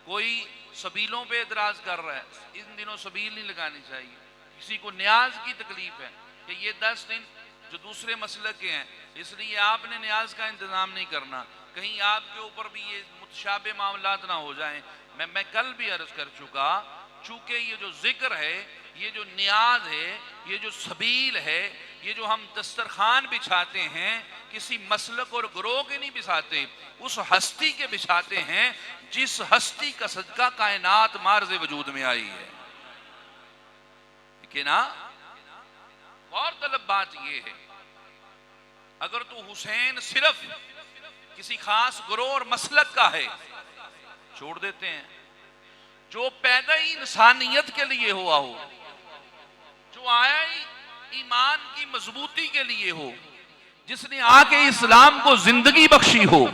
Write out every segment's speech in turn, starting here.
कोई सबीलों पे एतराज कर रहा है, इन दिनों सबील नहीं लगानी चाहिए। किसी को न्याज की तकलीफ है कि ये 10 दिन जो दूसरे मसलक के हैं, इसलिए आपने न्याज का इंतजाम नहीं करना, कहीं आपके ऊपर भी ये मुतशाबे मामलात ना हो जाएं। मैं कल भी अर्ज कर चुका, चूंकि ये जो जिक्र है, ये जो न्याज है, ये जो सबील है, ये जो हम दस्तरखान बिछाते हैं, किसी मसलक और ग्रोह के नहीं बिछाते, उस हस्ती के बिछाते हैं जिस हस्ती का सदका कायनात मार्ज वजूद में आई है। कि ना गौरतलब बात यह है, अगर तो हुसैन सिर्फ किसी खास ग्रोह और मसलक का है, छोड़ देते हैं। जो पैदा ही इंसानियत के लिए हुआ हो, जो आया ही ईमान की मजबूती के लिए हो, जिसने आके इस्लाम को जिंदगी बख्शी हो,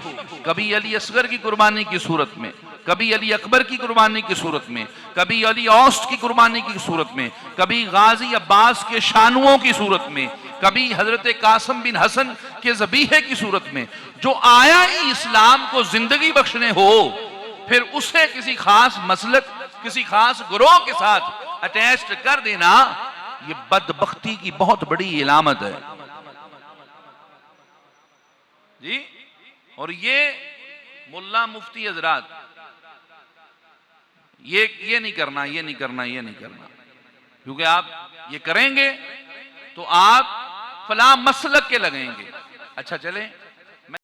कभी अली असगर की कुर्बानी की सूरत में, कभी अली अकबर की कुर्बानी की सूरत में, कभी अली औस्त की कुर्बानी की सूरत में, कभी गाजी अब्बास के शानुओं की सूरत में, कभी हजरत कासिम बिन हसन के ज़बीहे की सूरत में, जो आया ही इस्लाम को जिंदगी बख्शने हो, फिर उसे किसी खास मसलक, किसी खास ग्रोह के साथ अटैच कर देना, ये बदबख्ती की बहुत बड़ी इलामत है जी। और ये मुल्ला मुफ्ती हजरात, ये नहीं करना, ये नहीं करना, ये नहीं करना, क्योंकि आप ये करेंगे तो आप फला मसलक के लगेंगे। अच्छा चले।